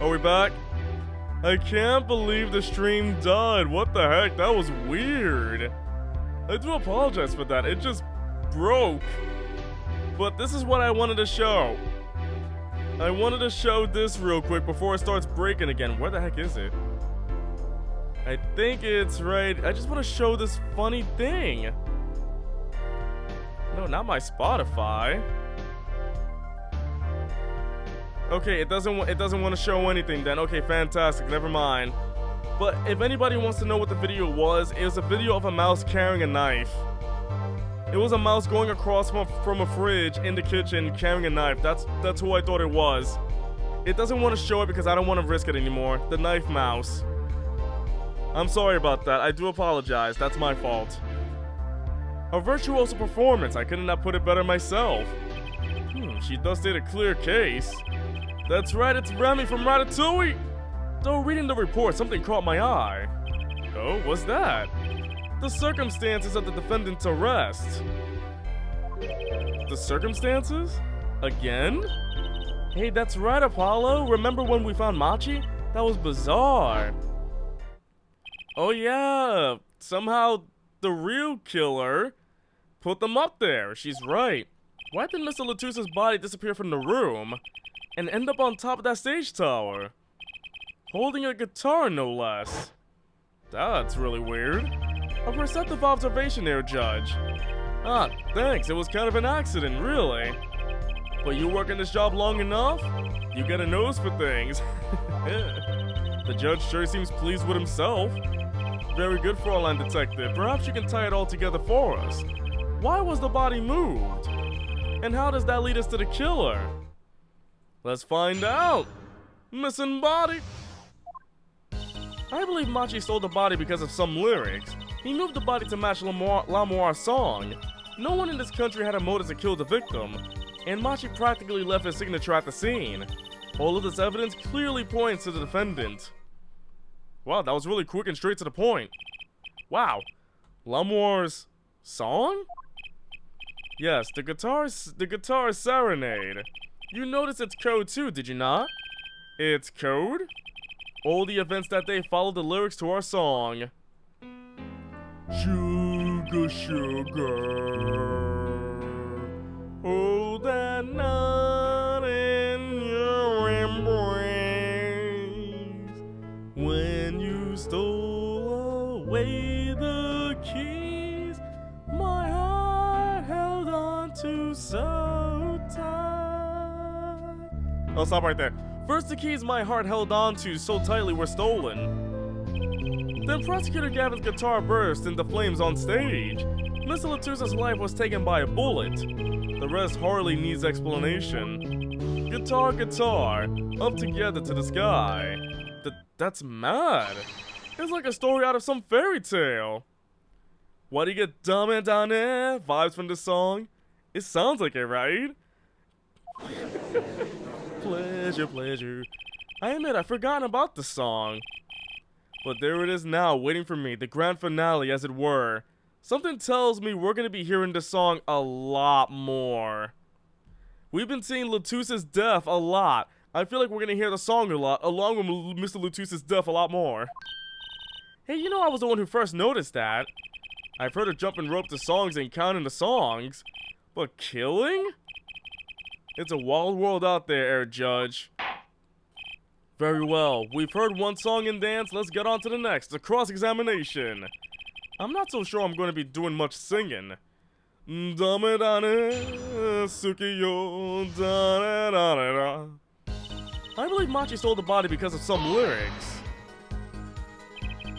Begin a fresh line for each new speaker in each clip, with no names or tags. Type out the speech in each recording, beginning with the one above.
Are we back? I can't believe the stream died. What the heck? That was weird. I do apologize for that. It just broke. But this is what I wanted to show. I wanted to show this real quick before it starts breaking again. Where the heck is it? I think it's right. I just want to show this funny thing. No, not my Spotify. Okay, it doesn't want to show anything then. Okay, fantastic. Never mind. But if anybody wants to know what the video was, it was a video of a mouse carrying a knife. It was a mouse going across from a fridge in the kitchen carrying a knife. That's who I thought it was. It doesn't want to show it because I don't want to risk it anymore. The knife mouse. I'm sorry about that. I do apologize. That's my fault. A virtuoso performance. I couldn't have put it better myself. She does state a clear case. That's right, it's Remy from Ratatouille! Though reading the report, something caught my eye. Oh, what's that? The circumstances of the defendant's arrest. The circumstances? Again? Hey, that's right, Apollo. Remember when we found Machi? That was bizarre. Oh yeah, somehow the real killer put them up there. She's right. Why did Mr. Latusa's body disappear from the room and end up on top of that stage tower? Holding a guitar, no less. That's really weird. A perceptive observation there, Judge. Ah, thanks. It was kind of an accident, really. But you work in this job long enough, you get a nose for things. The judge sure seems pleased with himself. Very good, Fraulein Detective. Perhaps you can tie it all together for us. Why was the body moved? And how does that lead us to the killer? Let's find out. Missing body. I believe Machi stole the body because of some lyrics. He moved the body to match L'Amour's song. No one in this country had a motive to kill the victim, and Machi practically left his signature at the scene. All of this evidence clearly points to the defendant. Wow, that was really quick and straight to the point. Wow, L'Amour's song? Yes, the guitar serenade. You noticed its code too, did you not? Its code? All the events that day follow the lyrics to our song. Sugar, sugar, oh, that night in your embrace, when you stole away the keys, my heart held on to so tight. Oh, stop right there. First, the keys my heart held on to so tightly were stolen. Then Prosecutor Gavin's guitar burst into flames on stage. Mr. Latusa's life was taken by a bullet. The rest hardly needs explanation. Guitar, guitar, up together to the sky. That's mad. It's like a story out of some fairy tale. Why do you get dumb and down there? Vibes from this song? It sounds like it, right? Pleasure, pleasure. I admit I've forgotten about the song. But there it is now, waiting for me, the grand finale as it were. Something tells me we're gonna be hearing this song a lot more. We've been seeing Latusa's death a lot. I feel like we're gonna hear the song a lot, along with Mr. Latusa's death a lot more. Hey, you know I was the one who first noticed that. I've heard of jumping rope to songs and counting the songs. But killing? It's a wild world out there, Air Judge. Very well, we've heard one song and dance, let's get on to the next, the cross-examination. I'm not so sure I'm going to be doing much singing. I believe Machi stole the body because of some lyrics.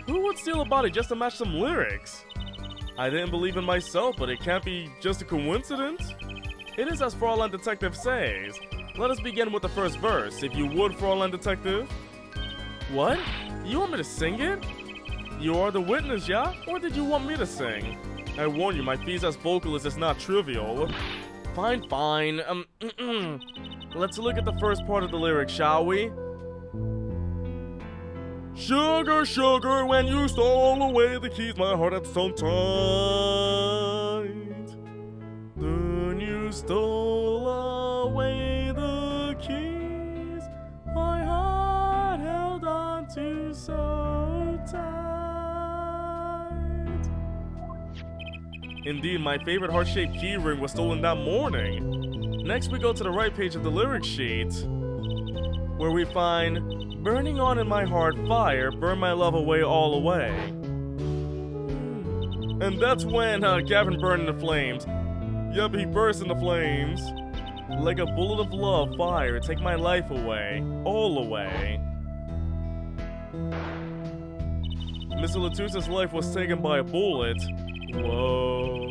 Who would steal a body just to match some lyrics? I didn't believe in myself, but it can't be just a coincidence. It is as Fraulein Detective says. Let us begin with the first verse, if you would, Fraulein Detective. What? You want me to sing it? You are the witness, yeah? Or did you want me to sing? I warn you, my fees as vocalist is not trivial. Fine, fine. Let's look at the first part of the lyric, shall we? Sugar, sugar, when you stole away the keys, my heart had so tight. Then you stole away the keys, my heart you so tight. Indeed, my favorite heart-shaped keyring was stolen that morning. Next, we go to the right page of the lyric sheet, where we find, burning on in my heart fire, burn my love away all away. And that's when Gavin burned in the flames. Yup, he burst in the flames. Like a bullet of love, fire, take my life away, all away. Mr. Latusa's life was taken by a bullet. Whoa.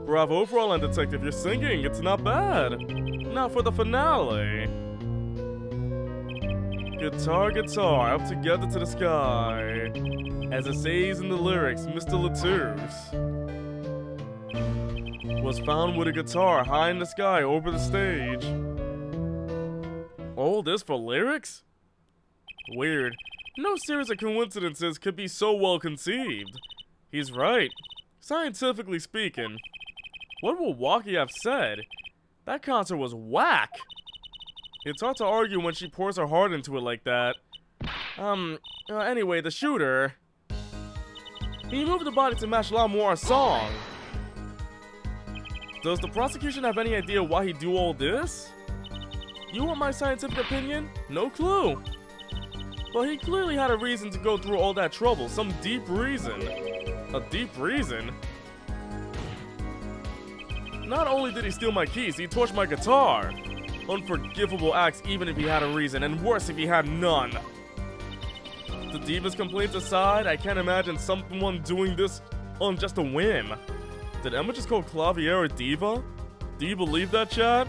Bravo for all, Detective, you're singing, it's not bad. Now for the finale. Guitar, guitar, up together to the sky. As it says in the lyrics, Mr. Latouche was found with a guitar high in the sky over the stage. All this for lyrics? Weird. No series of coincidences could be so well conceived. He's right. Scientifically speaking. What will Waki have said? That concert was whack. It's hard to argue when she pours her heart into it like that. Anyway, the shooter. He moved the body to match Lamoire's song. Does the prosecution have any idea why he'd do all this? You want my scientific opinion? No clue. But he clearly had a reason to go through all that trouble, some deep reason. A deep reason? Not only did he steal my keys, he torched my guitar. Unforgivable acts even if he had a reason, and worse if he had none. The Diva's complaints aside, I can't imagine someone doing this on just a whim. Did Emma just call Clavier a diva? Do you believe that, Chad?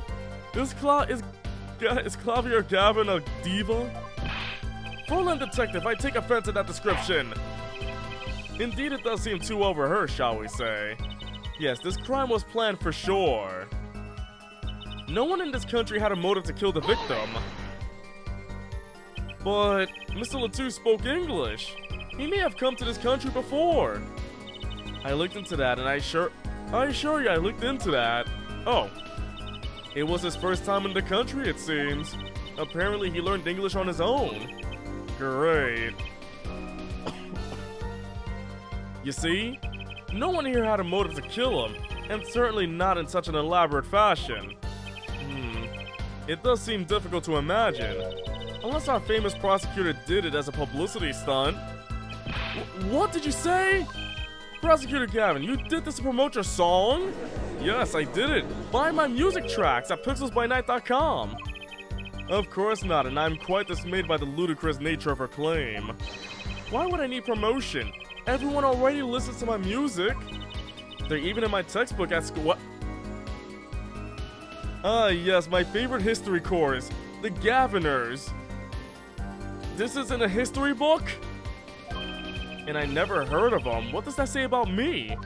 Is Clavier Gavin a diva? Fräulein Detective, I take offense at that description. Indeed, it does seem too overrehearsed, shall we say. Yes, this crime was planned for sure. No one in this country had a motive to kill the victim. But Mr. Latouche spoke English. He may have come to this country before. I looked into that, and I assure you I looked into that. Oh. It was his first time in the country, it seems. Apparently, he learned English on his own. Great. You see? No one here had a motive to kill him, and certainly not in such an elaborate fashion. It does seem difficult to imagine. Unless our famous prosecutor did it as a publicity stunt. What did you say? Prosecutor Gavin, you did this to promote your song? Yes, I did it. Buy my music tracks at pixelsbynight.com. Of course not, and I'm quite dismayed by the ludicrous nature of her claim. Why would I need promotion? Everyone already listens to my music. They're even in my textbook at school. What? Ah, yes, my favorite history course, the Gaviners. This isn't a history book? And I never heard of them. What does that say about me?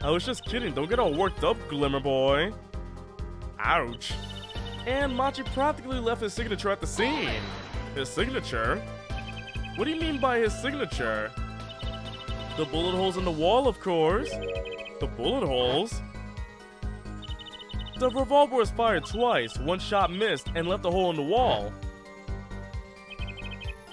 I was just kidding. Don't get all worked up, Glimmer Boy. Ouch. And Machi practically left his signature at the scene. His signature? What do you mean by his signature? The bullet holes in the wall, of course. The bullet holes? The revolver was fired twice. One shot missed and left a hole in the wall.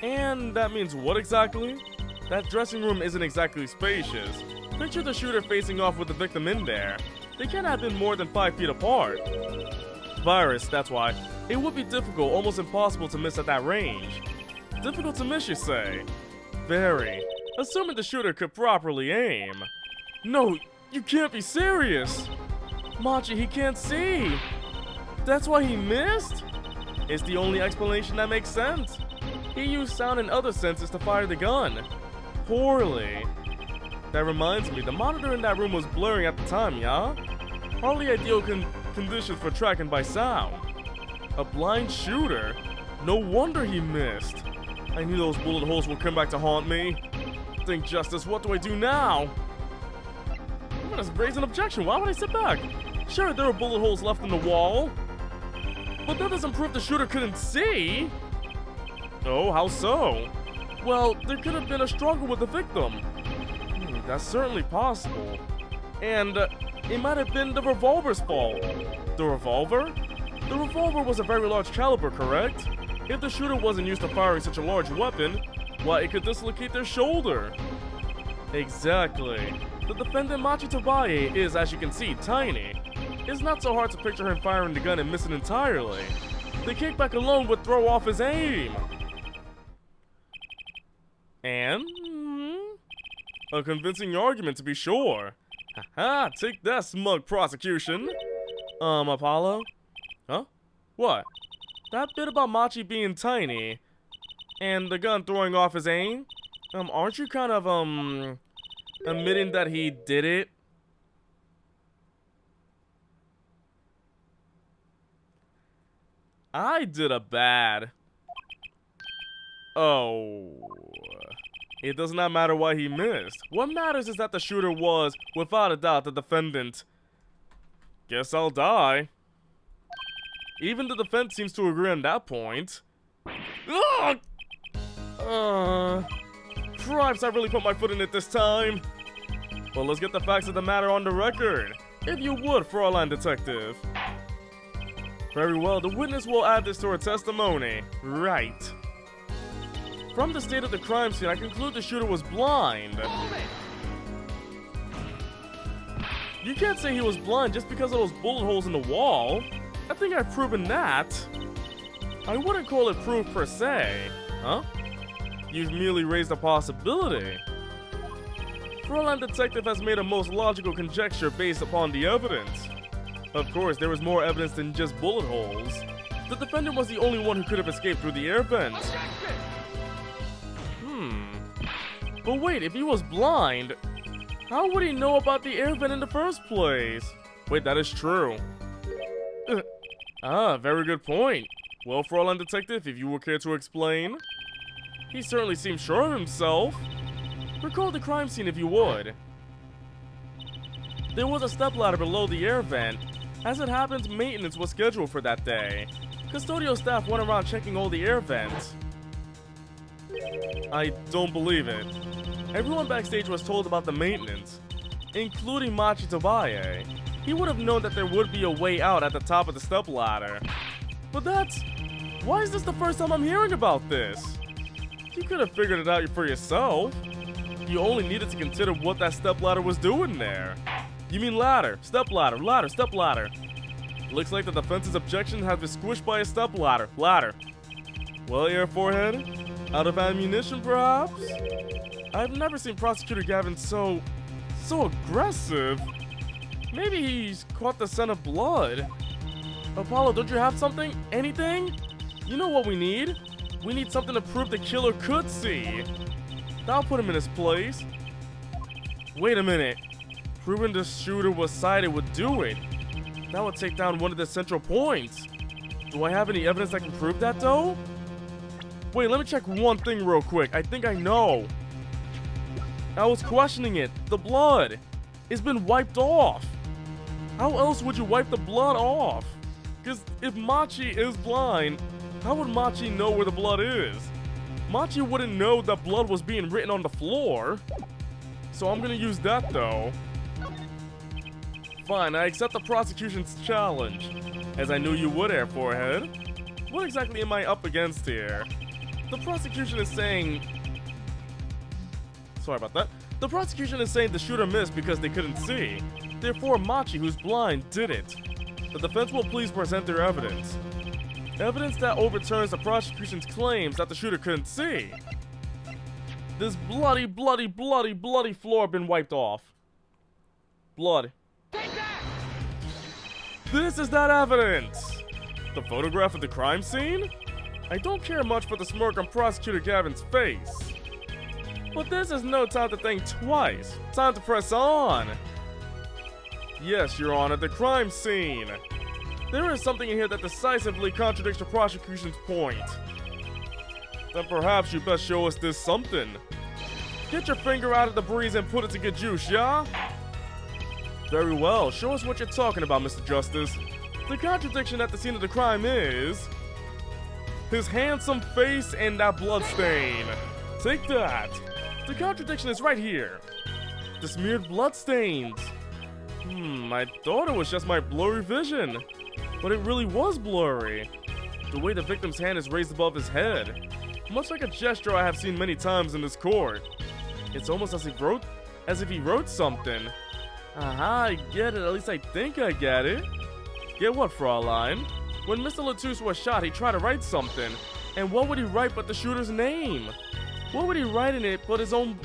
And that means what exactly? That dressing room isn't exactly spacious. Picture the shooter facing off with the victim in there. They can't have been more than 5 feet apart. Virus, that's why. It would be difficult, almost impossible to miss at that range. Difficult to miss, you say? Very. Assuming the shooter could properly aim. No, you can't be serious! Machi, he can't see! That's why he missed? It's the only explanation that makes sense. He used sound and other senses to fire the gun. Poorly. That reminds me, the monitor in that room was blurring at the time, yeah? Hardly ideal conditions for tracking by sound. A blind shooter? No wonder he missed. I knew those bullet holes would come back to haunt me. Think justice, what do I do now? I'm gonna raise an objection, why would I sit back? Sure, there were bullet holes left in the wall. But that doesn't prove the shooter couldn't see. Oh, how so? Well, there could have been a struggle with the victim. That's certainly possible. And it might have been the revolver's fault. The revolver? The revolver was a very large caliber, correct? If the shooter wasn't used to firing such a large weapon, Why, it could dislocate their shoulder. Exactly. The defendant Machi Tobaye is, as you can see, tiny. It's not so hard to picture him firing the gun and missing entirely. The kickback alone would throw off his aim. And a convincing argument, to be sure. Haha, take that, smug prosecution. Apollo? Huh? What? That bit about Machi being tiny and the gun throwing off his aim? Aren't you kind of, admitting that he did it? I did a bad. Oh. It does not matter why he missed. What matters is that the shooter was, without a doubt, the defendant. Guess I'll die. Even the defense seems to agree on that point. Ugh! Perhaps I really put my foot in it this time. Well, let's get the facts of the matter on the record. If you would, Fraulein Detective. Very well, the witness will add this to her testimony. Right. From the state of the crime scene, I conclude the shooter was blind. You can't say he was blind just because of those bullet holes in the wall. I think I've proven that. I wouldn't call it proof per se. Huh? You've merely raised a possibility. Fraulein Detective has made a most logical conjecture based upon the evidence. Of course, there was more evidence than just bullet holes. The defendant was the only one who could have escaped through the air vent. But wait, if he was blind, how would he know about the air vent in the first place? Wait, that is true. Very good point. Well, Fraulein Detective, if you would care to explain. He certainly seems sure of himself. Recall the crime scene if you would. There was a stepladder below the air vent. As it happens, maintenance was scheduled for that day. Custodial staff went around checking all the air vents. I don't believe it. Everyone backstage was told about the maintenance, including Machi Tobaye. He would have known that there would be a way out at the top of the stepladder. But why is this the first time I'm hearing about this? You could have figured it out for yourself. You only needed to consider what that stepladder was doing there. You mean ladder, stepladder, ladder, stepladder. Looks like the defense's objection has been squished by a stepladder, ladder. Well, your forehead? Out of ammunition, perhaps? I've never seen Prosecutor Gavin so aggressive. Maybe he's caught the scent of blood. Apollo, don't you have something? Anything? You know what we need? We need something to prove the killer could see. That'll put him in his place. Wait a minute. Proving the shooter was sighted would do it. That would take down one of the central points. Do I have any evidence that can prove that, though? Wait, let me check one thing real quick. I think I know. I was questioning it. The blood. It's been wiped off. How else would you wipe the blood off? Because if Machi is blind, how would Machi know where the blood is? Machi wouldn't know that blood was being written on the floor. So I'm gonna use that, though. Fine, I accept the prosecution's challenge. As I knew you would, Air Forehead. What exactly am I up against here? The prosecution is saying... Sorry about that. The prosecution is saying the shooter missed because they couldn't see. Therefore, Machi, who's blind, did it. The defense will please present their evidence. Evidence that overturns the prosecution's claims that the shooter couldn't see. This bloody floor been wiped off. Blood. This is that evidence! The photograph of the crime scene? I don't care much for the smirk on Prosecutor Gavin's face. But this is no time to think twice. Time to press on. Yes, Your Honor, the crime scene. There is something in here that decisively contradicts the prosecution's point. Then perhaps you best show us this something. Get your finger out of the breeze and put it to good use, yeah? Very well, show us what you're talking about, Mr. Justice. The contradiction at the scene of the crime is... his handsome face and that bloodstain. Take that. The contradiction is right here. The smeared bloodstains. I thought it was just my blurry vision. But it really was blurry. The way the victim's hand is raised above his head. much like a gesture I have seen many times in this court. It's almost as if he wrote something. Aha, I get it. At least I think I get it. Get what, Fraulein? When Mr. Latouche was shot, he tried to write something. And what would he write but the shooter's name? What would he write in it but his own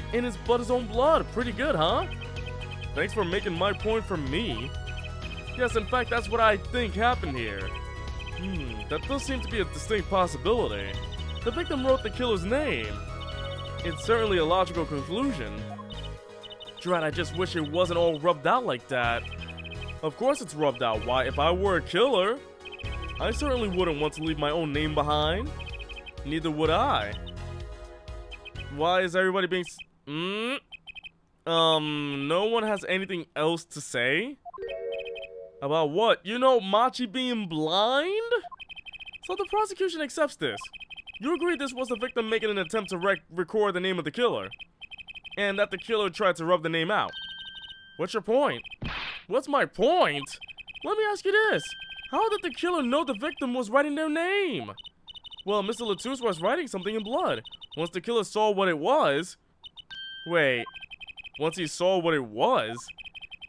blood? Pretty good, huh? Thanks for making my point for me. Yes, in fact, that's what I think happened here. That does seem to be a distinct possibility. The victim wrote the killer's name. It's certainly a logical conclusion. Drat, I just wish it wasn't all rubbed out like that. Of course it's rubbed out. Why, if I were a killer, I certainly wouldn't want to leave my own name behind. Neither would I. Why is everybody being no one has anything else to say? About what? You know, Machi being blind? So the prosecution accepts this. You agree this was the victim making an attempt to record the name of the killer, and that the killer tried to rub the name out. What's your point? What's my point? Let me ask you this. How did the killer know the victim was writing their name? Well, Mr. Latouche was writing something in blood. Once the killer saw what it was... Wait. Once he saw what it was?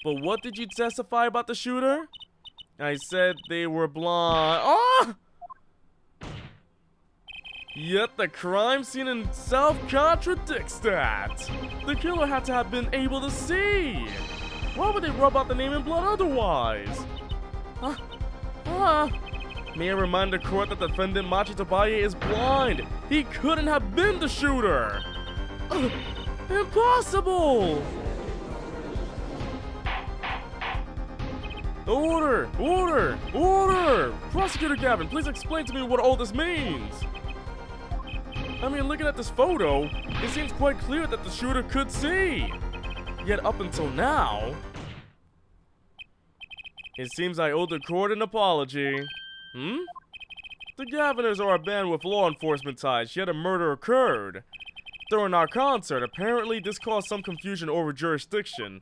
But what did you testify about the shooter? I said they were blind. Oh! Yet the crime scene itself contradicts that. The killer had to have been able to see. Why would they rub out the name in blood otherwise? May I remind the court that the defendant Machi Tobaye is blind. He couldn't have been the shooter. Impossible! Order! Order! Order! Prosecutor Gavin, please explain to me what all this means. I mean, looking at this photo, it seems quite clear that the shooter could see. Yet up until now, it seems I owe the court an apology. The Gaviners are a band with law enforcement ties, yet a murder occurred. During our concert, apparently this caused some confusion over jurisdiction.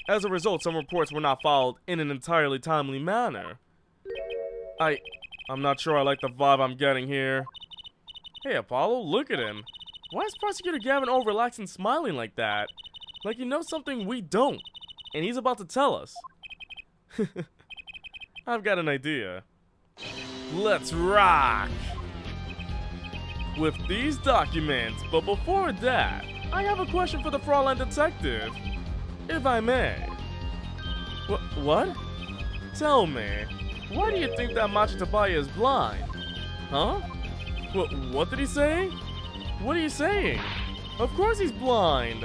As a result, some reports were not filed in an entirely timely manner. I'm not sure I like the vibe I'm getting here. Hey, Apollo, look at him. Why is Prosecutor Gavin all relaxed and smiling like that? Like he knows something we don't, and he's about to tell us. I've got an idea. Let's rock! With these documents, but before that, I have a question for the Fraulein Detective. If I may. What? Tell me, why do you think that Machi Tobaye is blind? Huh? What did he say? What are you saying? Of course he's blind.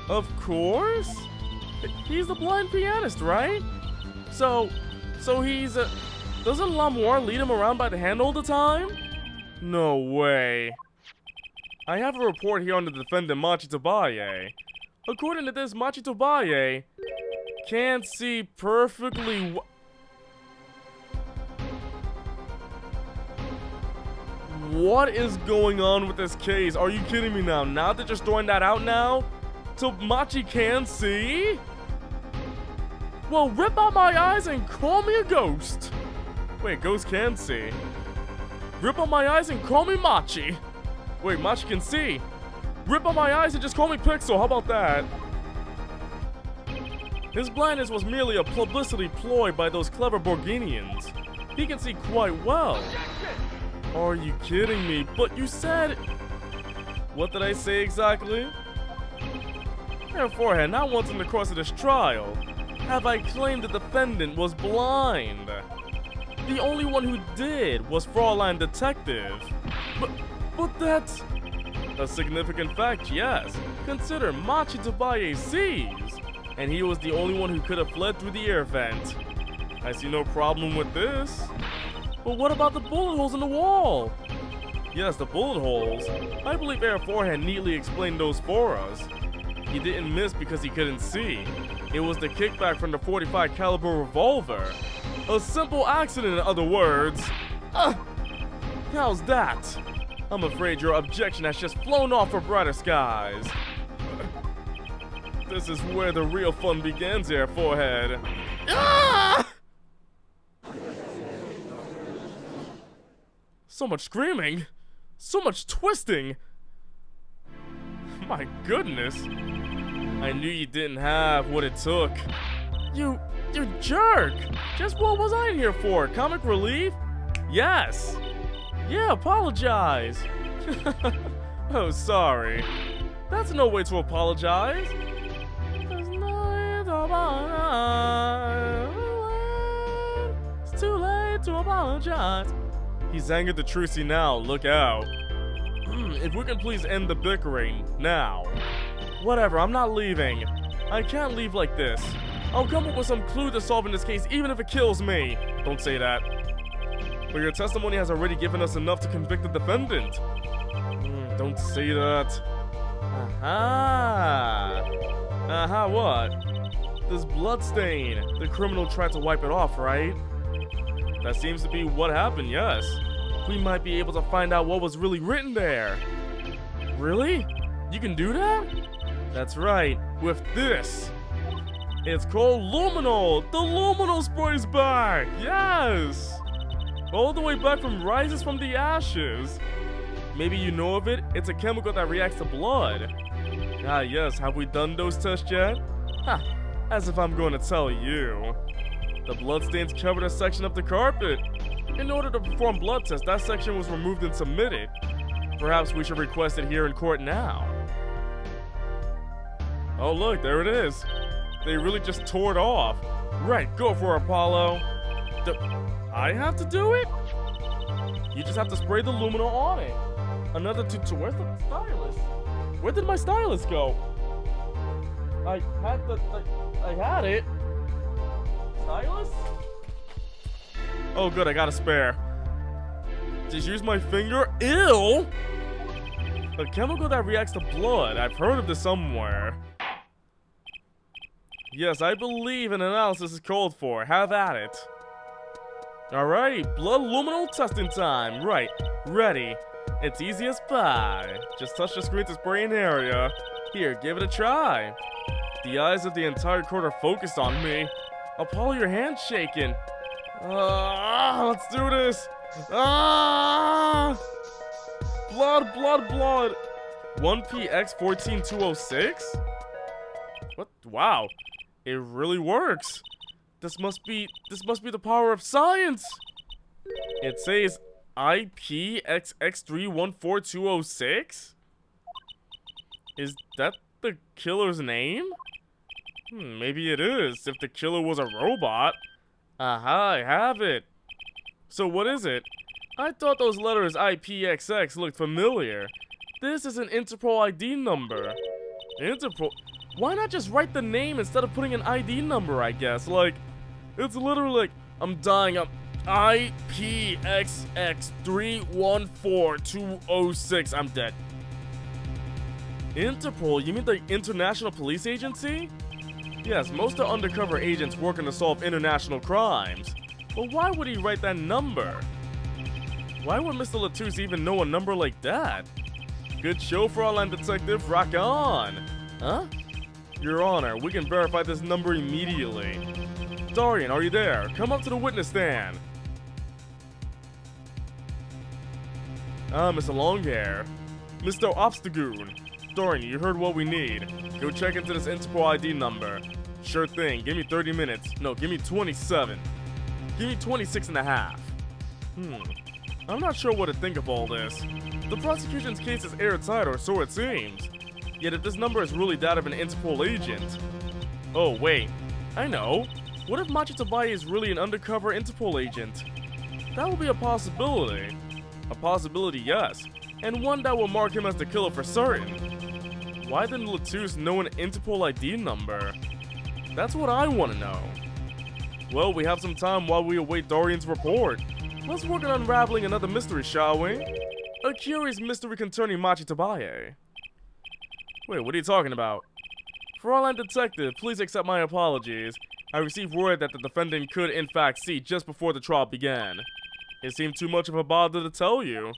Of course? He's the blind pianist, right? So he's a... Doesn't L'Amour lead him around by the hand all the time? No way. I have a report here on the defendant Machi Tobaye. According to this, Machi Tobaye can't see perfectly What is going on with this case? Are you kidding me now? Now they're just throwing that out now? So Machi can see? Well, rip out my eyes and call me a ghost. Wait, ghost can see. Rip out my eyes and call me Machi. Wait, Machi can see. Rip out my eyes and just call me Pixel. How about that? His blindness was merely a publicity ploy by those clever Borginians. He can see quite well. Are you kidding me? But you said... What did I say exactly? Therefore, not once in the course of this trial have I claimed the defendant was blind. The only one who did was Fraulein Detective. But that's... a significant fact, yes. Consider Machi Tobaye sees, and he was the only one who could have fled through the air vent. I see no problem with this. But what about the bullet holes in the wall? Yes, the bullet holes. I believe Air 4 had neatly explained those for us. He didn't miss because he couldn't see. It was the kickback from the .45 caliber revolver. A simple accident, in other words. How's that? I'm afraid your objection has just flown off for brighter skies. This is where the real fun begins, Air Forehead. So much screaming. So much twisting! My goodness! I knew you didn't have what it took. You jerk! Just what was I in here for? Comic relief? Yes! Yeah, apologize! Oh, sorry. That's no way to apologize. There's no way to apologize. It's too late to apologize. He's angered the Trucy now, look out. If we can please end the bickering, now. Whatever, I'm not leaving. I can't leave like this. I'll come up with some clue to solve in this case, even if it kills me. Don't say that. But your testimony has already given us enough to convict the defendant. Don't say that. Aha! Aha, what? This bloodstain. The criminal tried to wipe it off, right? That seems to be what happened, yes. We might be able to find out what was really written there. Really? You can do that? That's right, with this. It's called Luminol! The Luminol spray's back! Yes! All the way back from Rises from the Ashes. Maybe you know of it? It's a chemical that reacts to blood. Ah yes, have we done those tests yet? Ha! As if I'm going to tell you. The bloodstains covered a section of the carpet. In order to perform blood tests, that section was removed and submitted. Perhaps we should request it here in court now. Oh look, there it is. They really just tore it off. Right, go for it, Apollo. I have to do it? You just have to spray the luminol on it. Another where's the stylus? Where did my stylus go? I had it. Stylus? Oh good, I got a spare. Just use my finger? Ew! A chemical that reacts to blood. I've heard of this somewhere. Yes, I believe an analysis is called for. Have at it. Alright, blood luminol testing time. Right, ready. It's easy as pie. Just touch the screen to spray an area. Here, give it a try. The eyes of the entire court are focused on me. Apollo, your hand's shaking. Let's do this. Blood, blood, blood. 1PX14206? What? Wow. It really works. This must be the power of science. It says IPXX314206? Is that the killer's name? Maybe it is, if the killer was a robot. Aha, I have it. So what is it? I thought those letters IPXX looked familiar. This is an Interpol ID number. Interpol? Why not just write the name instead of putting an ID number, I guess? Like, it's literally like, I'm dying, I'm IPXX314206, I'm dead. Interpol? You mean the International Police Agency? Yes, most of undercover agents working to solve international crimes. But why would he write that number? Why would Mr. Latouche even know a number like that? Good show for online detective, rock on! Huh? Your Honor, we can verify this number immediately. Dorian, are you there? Come up to the witness stand. Mr. Longhair. Mr. Obstagoon. Dorian, you heard what we need. Go check into this Interpol ID number. Sure thing, give me 30 minutes. No, give me 27. Give me 26 and a half. I'm not sure what to think of all this. The prosecution's case is airtight, or so it seems. Yet if this number is really that of an Interpol agent... Oh, wait. I know. What if Machi Tabaye is really an undercover Interpol agent? That would be a possibility. A possibility, yes. And one that will mark him as the killer for certain. Why didn't Latouche know an Interpol ID number? That's what I want to know. Well, we have some time while we await Dorian's report. Let's work on unraveling another mystery, shall we? A curious mystery concerning Machi Tabaye. Wait, what are you talking about? For all-time detective, please accept my apologies. I received word that the defendant could in fact see just before the trial began. It seemed too much of a bother to tell you.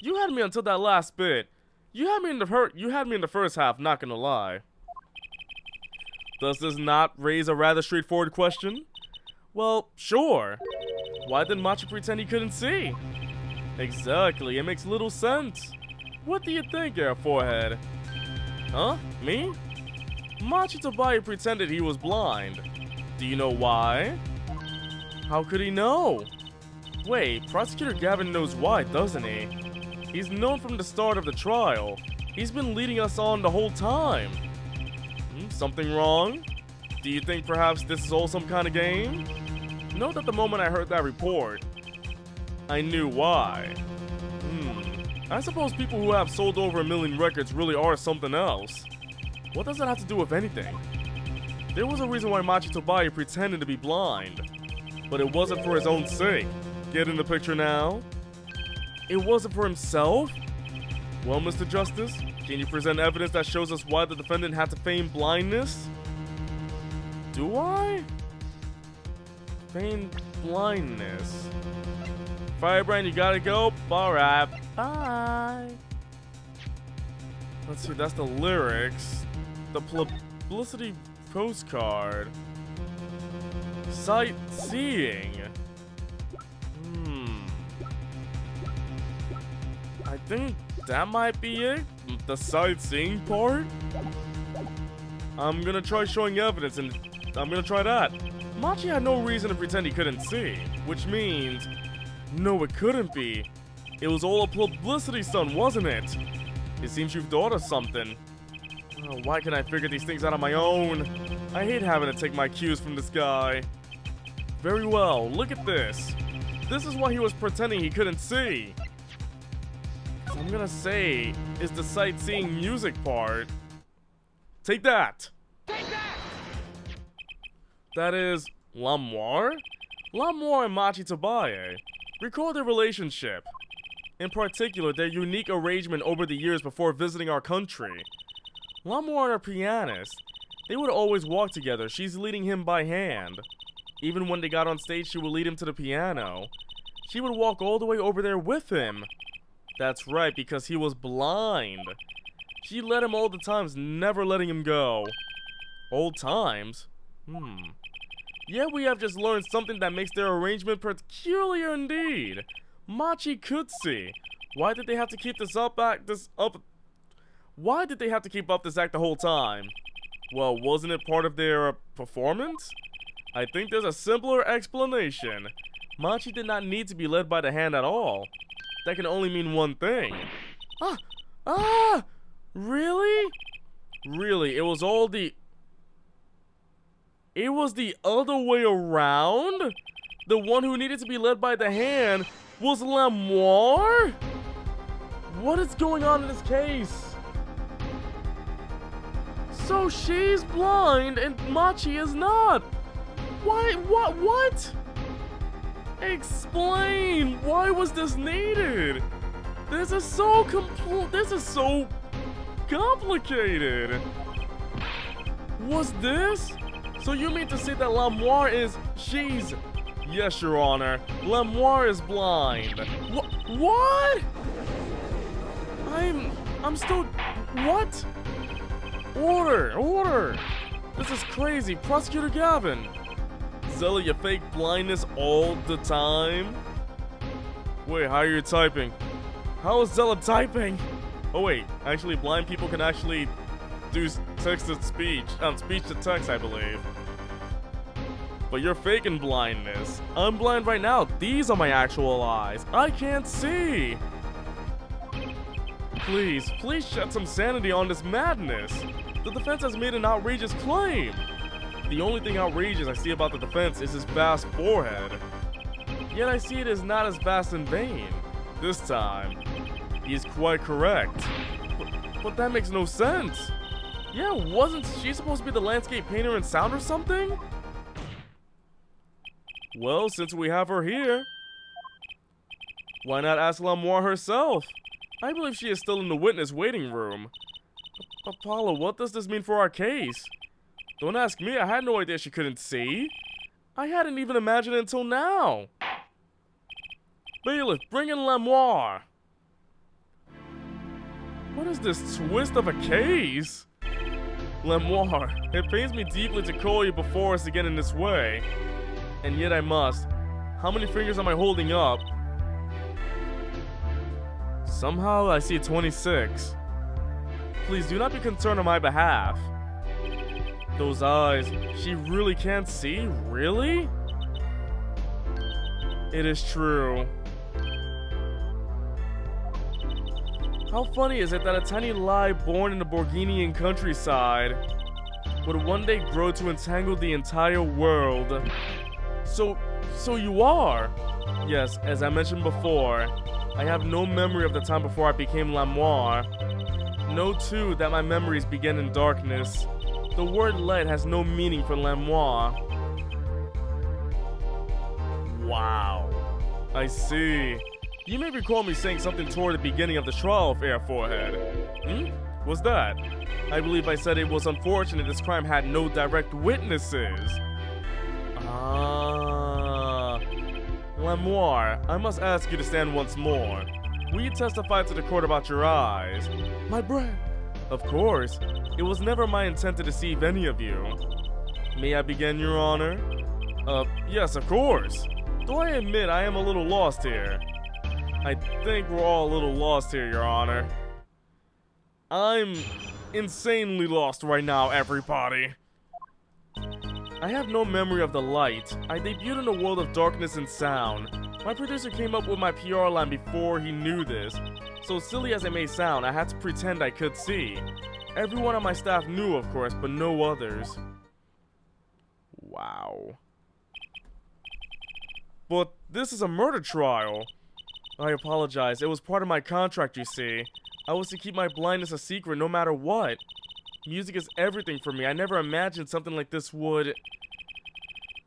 You had me until that last bit. You had me in the first half, not gonna lie. Does this not raise a rather straightforward question? Well, sure. Why did Machi pretend he couldn't see? Exactly, it makes little sense. What do you think, Air Forehead? Huh? Me? Machi Tobias pretended he was blind. Do you know why? How could he know? Wait, Prosecutor Gavin knows why, doesn't he? He's known from the start of the trial. He's been leading us on the whole time. Something wrong? Do you think perhaps this is all some kind of game? Note that the moment I heard that report, I knew why. I suppose people who have sold over 1 million records really are something else. What does that have to do with anything? There was a reason why Machi Tobias pretended to be blind, but it wasn't for his own sake. Get in the picture now? It wasn't for himself? Well, Mr. Justice, can you present evidence that shows us why the defendant had to feign blindness? Do I? Feign blindness. Firebrand, you gotta go? Alright, bye. Let's see, that's the lyrics. The publicity postcard. Sightseeing. I think that might be it. The sightseeing part. I'm gonna try showing evidence and I'm gonna try that. Machi had no reason to pretend he couldn't see, which means, no, it couldn't be. It was all a publicity stunt, wasn't it? It seems you've thought of something. Oh, why can't I figure these things out on my own? I hate having to take my cues from this guy. Very well, look at this. This is why he was pretending he couldn't see. So I'm gonna say, is the sightseeing music part. Take that! Take that! That is L'Amour? L'Amour and Machi Tobias recall their relationship. In particular, their unique arrangement over the years before visiting our country. L'Amour and her pianist. They would always walk together. She's leading him by hand. Even when they got on stage, she would lead him to the piano. She would walk all the way over there with him. That's right, because he was blind. She led him all the times, never letting him go. Old times? Yeah, we have just learned something that makes their arrangement peculiar indeed. Machi could see. Why did they have to keep Why did they have to keep up this act the whole time? Well, wasn't it part of their performance? I think there's a simpler explanation. Machi did not need to be led by the hand at all. That can only mean one thing. Really? Really, it was the other way around? The one who needed to be led by the hand was L'Amour? What is going on in this case? So she's blind and Machi is not. Why? What? Explain. Why was this needed? This is so complicated. Was this? So you mean to say that L'Amour she's... Yes, Your Honor. L'Amour is blind. What? I'm still... What? Order! This is crazy. Prosecutor Gavin. Zella, you fake blindness all the time? Wait, how are you typing? How is Zella typing? Oh wait, actually blind people can actually do text to speech. Speech to text, I believe. But you're faking blindness. I'm blind right now. These are my actual eyes. I can't see. Please shed some sanity on this madness. The defense has made an outrageous claim. The only thing outrageous I see about the defense is his vast forehead. Yet I see it as not as vast in vain. This time, he is quite correct. But that makes no sense. Yeah, wasn't she supposed to be the landscape painter in sound or something? Well, since we have her here, why not ask L'Amour herself? I believe she is still in the witness waiting room. Apollo, what does this mean for our case? Don't ask me, I had no idea she couldn't see. I hadn't even imagined it until now. Bailiff, bring in L'Amour. What is this twist of a case? L'Amour, it pains me deeply to call you before us again in this way. And yet I must. How many fingers am I holding up? Somehow I see 26. Please do not be concerned on my behalf. Those eyes, she really can't see? Really? It is true. How funny is it that a tiny lie born in the Borginian countryside would one day grow to entangle the entire world? So you are? Yes, as I mentioned before, I have no memory of the time before I became Lamoire. Know too that my memories begin in darkness. The word light has no meaning for Lamoire. Wow. I see. You may recall me saying something toward the beginning of the trial, Fair Forehead. What's that? I believe I said it was unfortunate this crime had no direct witnesses. Lamoire, I must ask you to stand once more. Will you testify to the court about your eyes? My breath. Of course. It was never my intent to deceive any of you. May I begin, Your Honor? Yes, of course. Though I admit I am a little lost here. I think we're all a little lost here, Your Honor. I'm insanely lost right now, everybody. I have no memory of the light. I debuted in a world of darkness and sound. My producer came up with my PR line before he knew this. So silly as it may sound, I had to pretend I could see. Everyone on my staff knew, of course, but no others. Wow. But this is a murder trial. I apologize. It was part of my contract, you see. I was to keep my blindness a secret no matter what. Music is everything for me. I never imagined something like this would...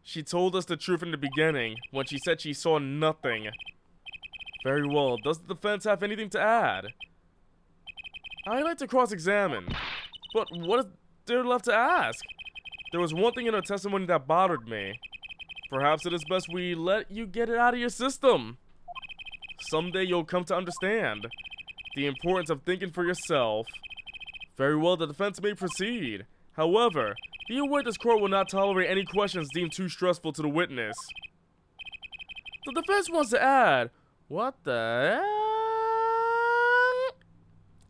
She told us the truth in the beginning, when she said she saw nothing. Very well. Does the defense have anything to add? I'd like to cross-examine. But what is there left to ask? There was one thing in her testimony that bothered me. Perhaps it is best we let you get it out of your system. Someday you'll come to understand the importance of thinking for yourself. Very well, the defense may proceed. However, be aware this court will not tolerate any questions deemed too stressful to the witness. The defense wants to add. What the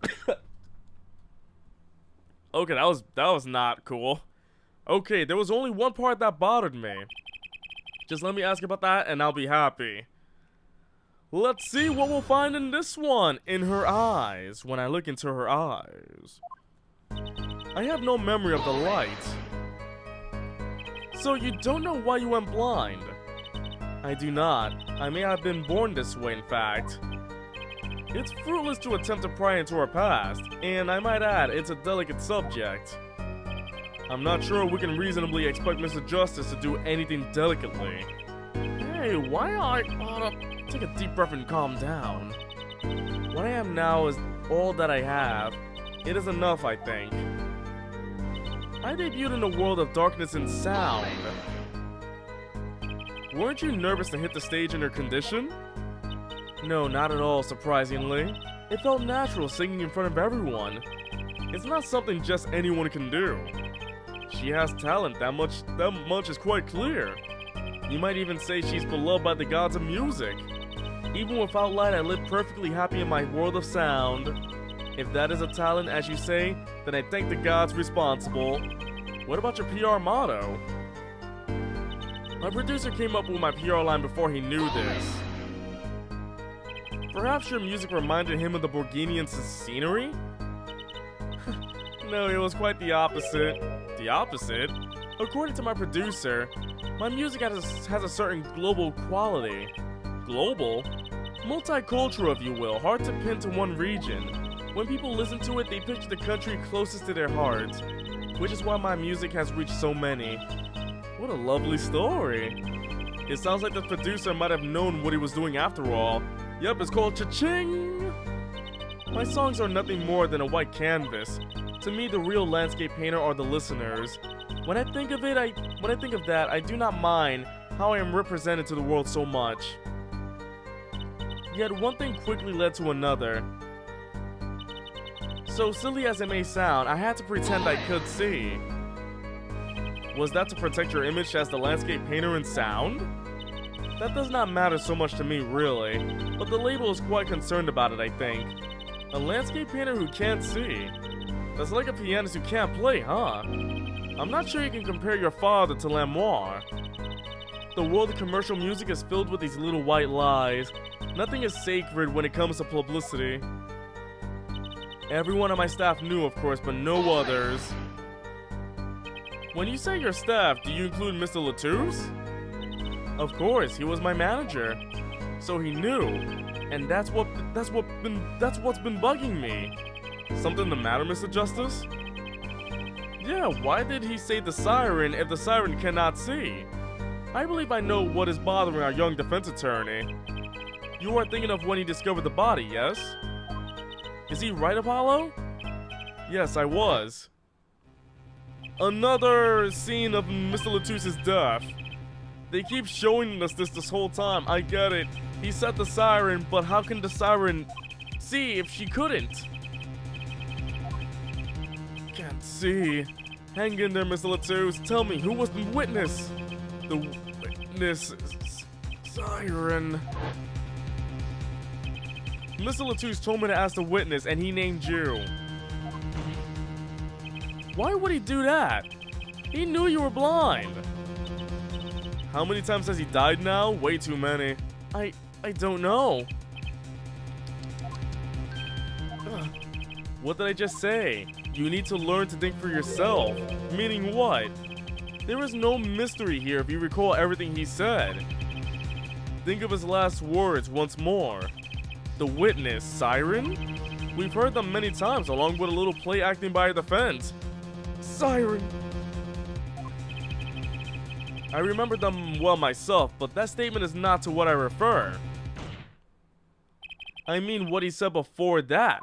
heck? Okay, that was not cool. Okay, there was only one part that bothered me. Just let me ask about that and I'll be happy. Let's see what we'll find in this one. In her eyes. When I look into her eyes. I have no memory of the light. So you don't know why you went blind? I do not. I may have been born this way, in fact. It's fruitless to attempt to pry into our past, and I might add, it's a delicate subject. I'm not sure we can reasonably expect Mr. Justice to do anything delicately. Hey, why are take a deep breath and calm down. What I am now is all that I have. It is enough, I think. I debuted in a world of darkness and sound. Weren't you nervous to hit the stage in her condition? No, not at all, surprisingly. It felt natural singing in front of everyone. It's not something just anyone can do. She has talent, that much is quite clear. You might even say she's beloved by the gods of music. Even without light, I live perfectly happy in my world of sound. If that is a talent, as you say, then I thank the gods responsible. What about your PR motto? My producer came up with my PR line before he knew this. Perhaps your music reminded him of the Borginian scenery? No, it was quite the opposite. The opposite? According to my producer, my music has a certain global quality. Global? Multicultural, if you will, hard to pin to one region. When people listen to it, they picture the country closest to their hearts, which is why my music has reached so many. What a lovely story. It sounds like the producer might have known what he was doing after all. Yep, it's called Cha-Ching! My songs are nothing more than a white canvas. To me, the real landscape painter are the listeners. When I think of that, I do not mind how I am represented to the world so much. Yet one thing quickly led to another. So silly as it may sound, I had to pretend I could see. Was that to protect your image as the landscape painter in sound? That does not matter so much to me, really, but the label is quite concerned about it, I think. A landscape painter who can't see. That's like a pianist who can't play, huh? I'm not sure you can compare your father to Lamoire. The world of commercial music is filled with these little white lies. Nothing is sacred when it comes to publicity. Everyone on my staff knew, of course, but no others. When you say your staff, do you include Mr. Latouche? Of course, he was my manager. So he knew. And that's what's been bugging me. Something the matter, Mr. Justice? Yeah, why did he say the siren if the siren cannot see? I believe I know what is bothering our young defense attorney. You are thinking of when he discovered the body, yes? Is he right, Apollo? Yes, I was. Another scene of Mr. Latouche's death. They keep showing us this whole time. I get it. He set the siren, but how can the siren see if she couldn't? Can't see. Hang in there, Mr. Latouche. Tell me, who was the witness? The witness siren. Mr. Latouche told me to ask the witness, and he named you. Why would he do that? He knew you were blind. How many times has he died now? Way too many. I don't know. Ugh. What did I just say? You need to learn to think for yourself. Meaning what? There is no mystery here if you recall everything he said. Think of his last words once more. The witness, siren? We've heard them many times along with a little play acting by a defense. Siren. I remember them well myself, but that statement is not to what I refer. I mean what he said before that.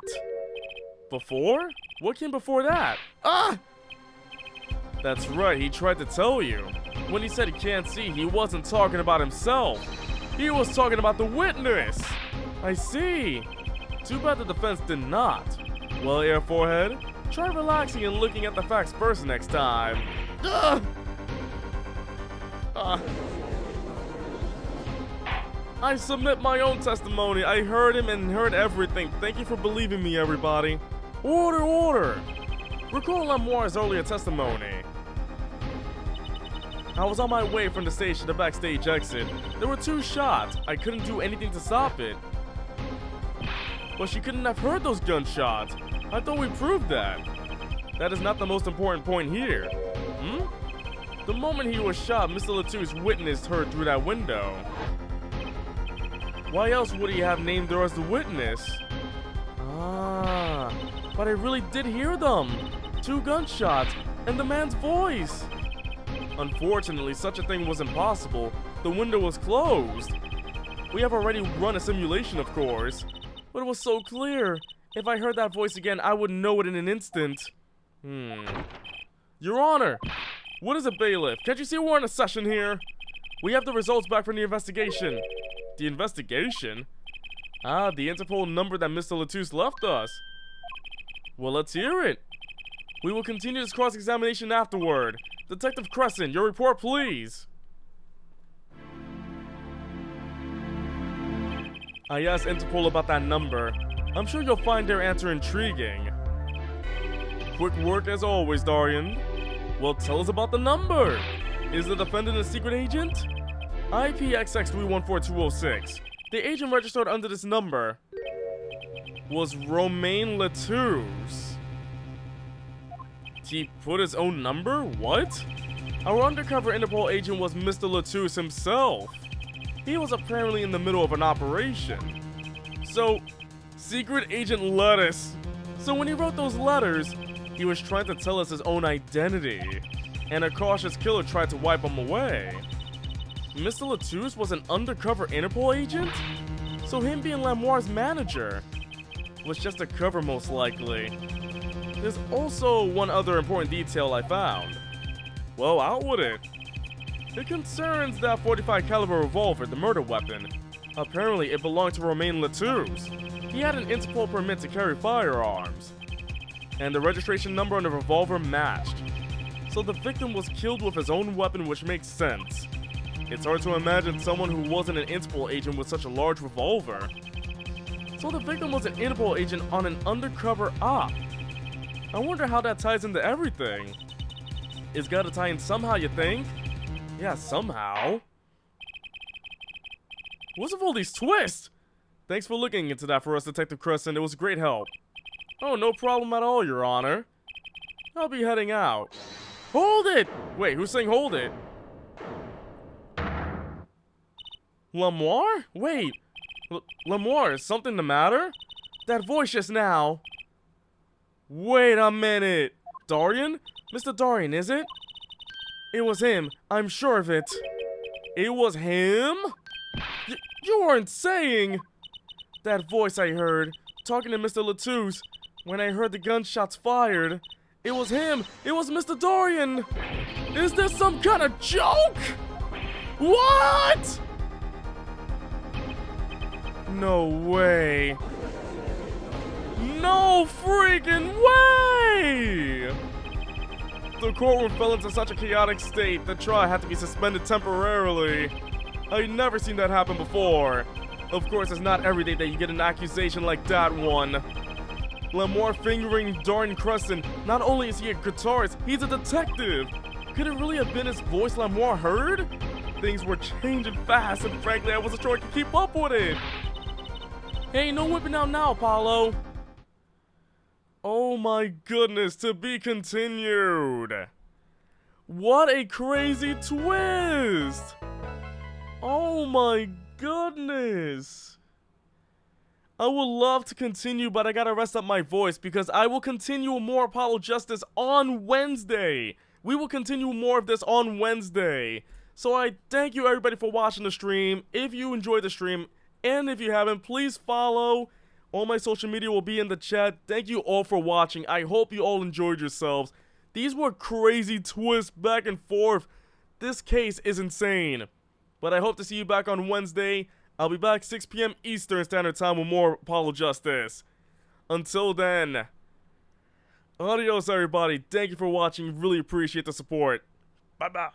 Before? What came before that? Ah! That's right, he tried to tell you. When he said he can't see, he wasn't talking about himself. He was talking about the witness. I see. Too bad the defense did not. Well, Air Forehead, try relaxing and looking at the facts first next time. I submit my own testimony. I heard him and heard everything. Thank you for believing me, everybody. Order, order. Recall Lamoire's earlier testimony. I was on my way from the stage to the backstage exit. There were 2 shots. I couldn't do anything to stop it. But she couldn't have heard those gunshots. I thought we proved that. That is not the most important point here. The moment he was shot, Mr. Latouche witnessed her through that window. Why else would he have named her as the witness? Ah, but I really did hear them. 2 gunshots and the man's voice. Unfortunately, such a thing was impossible. The window was closed. We have already run a simulation, of course. But it was so clear. If I heard that voice again, I would know it in an instant. Your Honor, what is a bailiff? Can't you see we're in a session here? We have the results back from the investigation. The investigation? Ah, the Interpol number that Mr. Latouche left us. Well, let's hear it. We will continue this cross-examination afterward. Detective Crescent, your report, please. I asked Interpol about that number. I'm sure you'll find their answer intriguing. Quick work as always, Darian. Well, tell us about the number. Is the defendant a secret agent? IPXX314206. The agent registered under this number was Romain Latouche. He put his own number? What? Our undercover Interpol agent was Mr. Latouche himself. He was apparently in the middle of an operation. So, Secret Agent Lettuce. So when he wrote those letters, he was trying to tell us his own identity. And a cautious killer tried to wipe him away. Mr. Latouche was an undercover Interpol agent? So him being Lamoire's manager was just a cover, most likely. There's also one other important detail I found. Well, out with it. It concerns that 45 caliber revolver, the murder weapon. Apparently, it belonged to Romain Latouche. He had an Interpol permit to carry firearms. And the registration number on the revolver matched. So the victim was killed with his own weapon, which makes sense. It's hard to imagine someone who wasn't an Interpol agent with such a large revolver. So the victim was an Interpol agent on an undercover op. I wonder how that ties into everything. It's gotta tie in somehow, you think? Yeah, somehow. What's with all these twists? Thanks for looking into that for us, Detective Crescent. It was great help. Oh, no problem at all, Your Honor. I'll be heading out. Hold it! Wait, who's saying hold it? Lamoire? Wait. Lamoire, is something the matter? That voice just now. Wait a minute. Darian? Mr. Darian, is it? It was him. I'm sure of it. It was him? You weren't saying. That voice I heard, talking to Mr. Latouche, when I heard the gunshots fired. It was him. It was Mr. Darian. Is this some kind of joke? What? No way. No freaking way! The courtroom fell into such a chaotic state, the trial had to be suspended temporarily. I've never seen that happen before. Of course, it's not every day that you get an accusation like that one. Lamoire fingering Darian Crescent. Not only is he a guitarist, he's a detective. Could it really have been his voice Lamoire heard? Things were changing fast, and frankly, I wasn't sure I could keep up with it. Hey, no whipping out now, Apollo. Oh my goodness, to be continued. What a crazy twist. Oh my goodness. I would love to continue, but I gotta rest up my voice because I will continue more Apollo Justice on Wednesday. We will continue more of this on Wednesday. So I thank you everybody for watching the stream. If you enjoyed the stream, and if you haven't, please follow. All my social media will be in the chat. Thank you all for watching. I hope you all enjoyed yourselves. These were crazy twists back and forth. This case is insane. But I hope to see you back on Wednesday. I'll be back 6 p.m. Eastern Standard Time with more Apollo Justice. Until then, adios everybody. Thank you for watching. Really appreciate the support. Bye-bye.